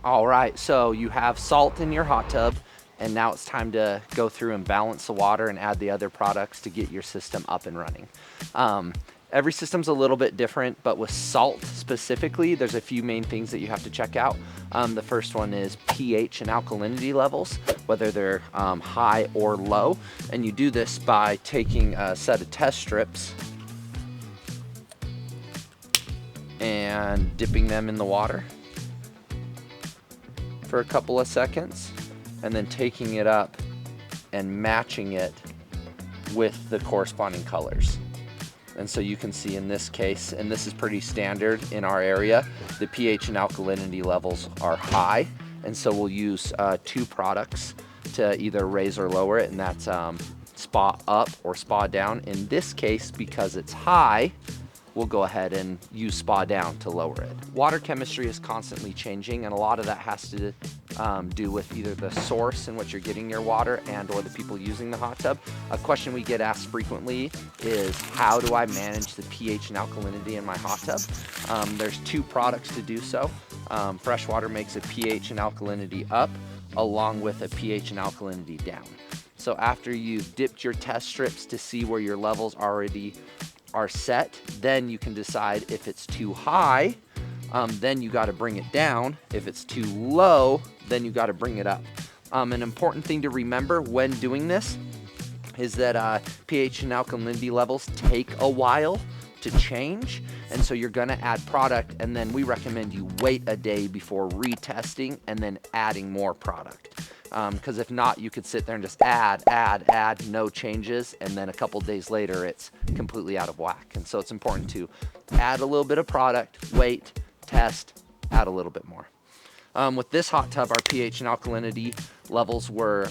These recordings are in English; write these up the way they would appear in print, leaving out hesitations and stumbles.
All right, so you have salt in your hot tub, and now it's time to go through and balance the water and add the other products to get your system up and running. Every system's a little bit different, but with salt specifically, there's a few main things that you have to check out. The first one is pH and alkalinity levels, whether they're high or low. And you do this by taking a set of test strips and dipping them in the water for a couple of seconds, and then taking it up and matching it with the corresponding colors. And so you can see in this case, and this is pretty standard in our area, the pH and alkalinity levels are high. And so we'll use two products to either raise or lower it, and that's spa up or spa down. In this case, because it's high, we'll go ahead and use spa down to lower it. Water chemistry is constantly changing, and a lot of that has to do with either the source in which you're getting your water and or the people using the hot tub. A question we get asked frequently is, how do I manage the pH and alkalinity in my hot tub? There's two products to do so. FreshWater makes a pH and alkalinity up along with a pH and alkalinity down. So after you've dipped your test strips to see where your levels already are set, then you can decide if it's too high, then you got to bring it down. If it's too low, then you got to bring it up. An important thing to remember when doing this is that pH and alkalinity levels take a while to change, and so you're going to add product, and then we recommend you wait a day before retesting and then adding more product. Because if not, you could sit there and just add, no changes, and then a couple days later, it's completely out of whack. And so it's important to add a little bit of product, wait, test, add a little bit more. With this hot tub, our pH and alkalinity levels were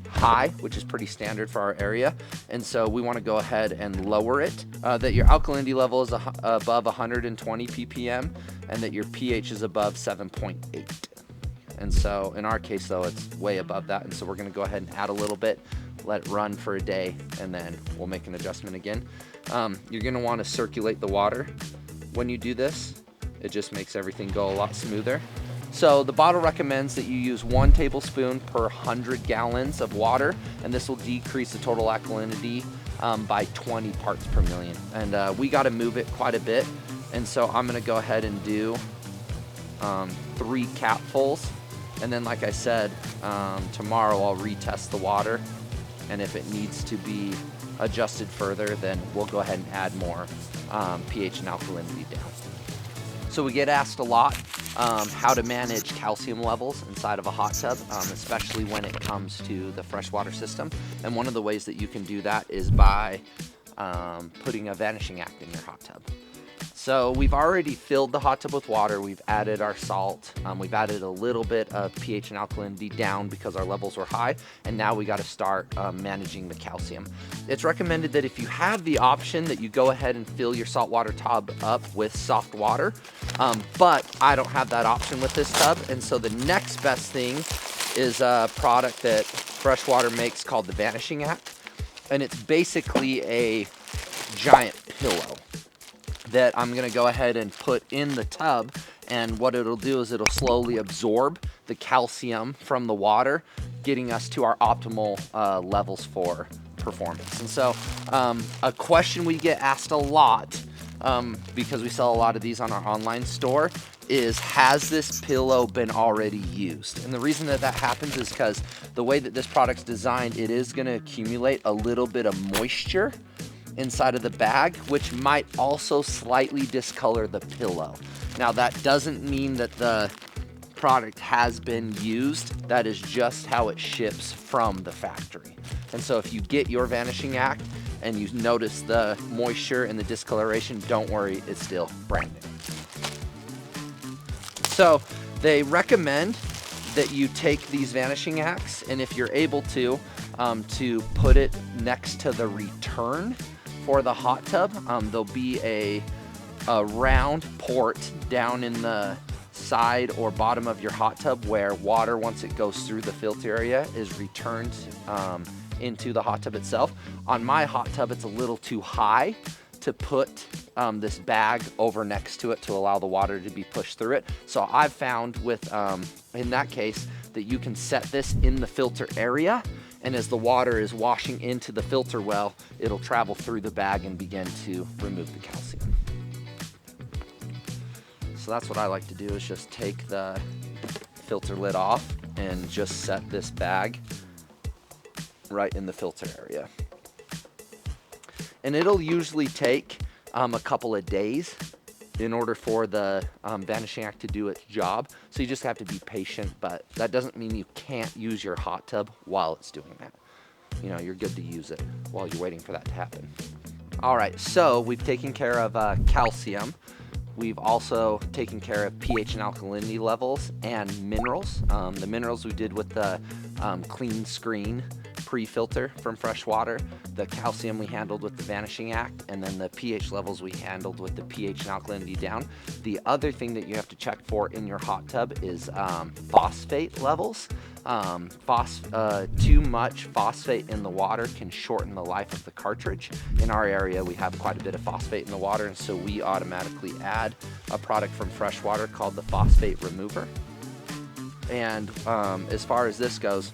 high, which is pretty standard for our area. And so we want to go ahead and lower it, that your alkalinity level is above 120 ppm, and that your pH is above 7.8. And so in our case, though, it's way above that. And so we're going to go ahead and add a little bit, let it run for a day, and then we'll make an adjustment again. You're going to want to circulate the water when you do this. It just makes everything go a lot smoother. So the bottle recommends that you use 1 tablespoon per 100 gallons of water, and this will decrease the total alkalinity by 20 parts per million. And we got to move it quite a bit. And so I'm going to go ahead and do 3 capfuls. And then, like I said, tomorrow I'll retest the water, and if it needs to be adjusted further, then we'll go ahead and add more pH and alkalinity down. So we get asked a lot how to manage calcium levels inside of a hot tub, especially when it comes to the freshwater system. And one of the ways that you can do that is by putting a Vanishing Act in your hot tub. So we've already filled the hot tub with water, we've added our salt, we've added a little bit of pH and alkalinity down because our levels were high, and now we got to start managing the calcium. It's recommended that if you have the option that you go ahead and fill your saltwater tub up with soft water, but I don't have that option with this tub, and so the next best thing is a product that FreshWater makes called the Vanishing Act, and it's basically a giant pillow that I'm going to go ahead and put in the tub, and what it'll do is it'll slowly absorb the calcium from the water, getting us to our optimal levels for performance. And so a question we get asked a lot, because we sell a lot of these on our online store, is, has this pillow been already used? And the reason that that happens is because the way that this product's designed, it is going to accumulate a little bit of moisture inside of the bag, which might also slightly discolor the pillow. Now, that doesn't mean that the product has been used. That is just how it ships from the factory. And so if you get your Vanishing Act and you notice the moisture and the discoloration, don't worry, it's still brand new. So they recommend that you take these Vanishing Acts, and if you're able to put it next to the return for the hot tub. There'll be a round port down in the side or bottom of your hot tub where water, once it goes through the filter area, is returned into the hot tub itself. On my hot tub, it's a little too high to put this bag over next to it to allow the water to be pushed through it. So I've found with, in that case, that you can set this in the filter area, and as the water is washing into the filter well, it'll travel through the bag and begin to remove the calcium. So that's what I like to do, is just take the filter lid off and just set this bag right in the filter area. And it'll usually take a couple of days in order for the Vanishing Act to do its job. So you just have to be patient, but that doesn't mean you can't use your hot tub while it's doing that. You know, you're good to use it while you're waiting for that to happen. All right, so we've taken care of calcium. We've also taken care of pH and alkalinity levels and minerals. The minerals we did with the clean screen pre-filter from FreshWater. The calcium we handled with the Vanishing Act, and then the pH levels we handled with the pH and alkalinity down. The other thing that you have to check for in your hot tub is phosphate levels. Too much phosphate in the water can shorten the life of the cartridge. In our area, we have quite a bit of phosphate in the water, and so we automatically add a product from FreshWater called the Phosphate Remover. And as far as this goes,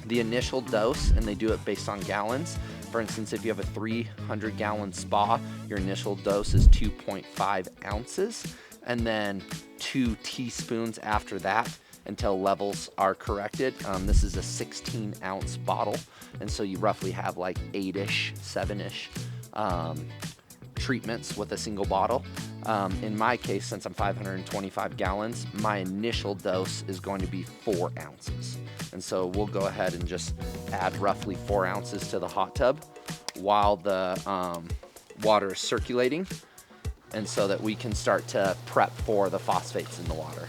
the initial dose, and they do it based on gallons. For instance, if you have a 300-gallon spa, your initial dose is 2.5 ounces, and then 2 teaspoons after that until levels are corrected. This is a 16-ounce bottle, and so you roughly have like 8-ish, 7-ish treatments with a single bottle. In my case, since I'm 525 gallons, my initial dose is going to be 4 ounces. And so we'll go ahead and just add roughly 4 ounces to the hot tub while the water is circulating, and so that we can start to prep for the phosphates in the water.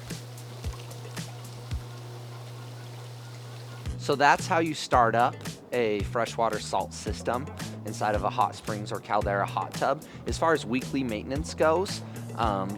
So that's how you start up a freshwater salt system inside of a hot springs or caldera hot tub. As far as weekly maintenance goes,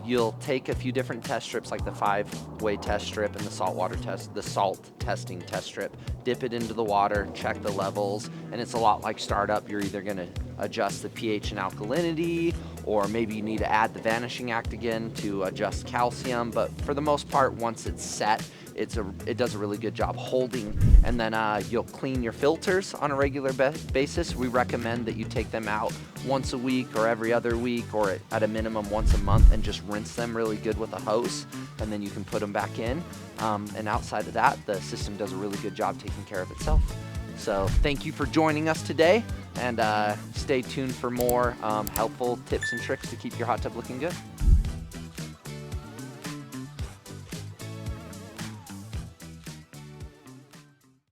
you'll take a few different test strips, like the 5-way test strip and the salt testing test strip, dip it into the water, check the levels, and it's a lot like startup. You're either going to adjust the pH and alkalinity, or maybe you need to add the Vanishing Act again to adjust calcium. But for the most part, once it's set, it does a really good job holding. And then you'll clean your filters on a regular basis. We recommend that you take them out once a week or every other week, or at a minimum once a month, and just rinse them really good with a hose, and then you can put them back in. And outside of that, the system does a really good job taking care of itself. So thank you for joining us today, and stay tuned for more helpful tips and tricks to keep your hot tub looking good.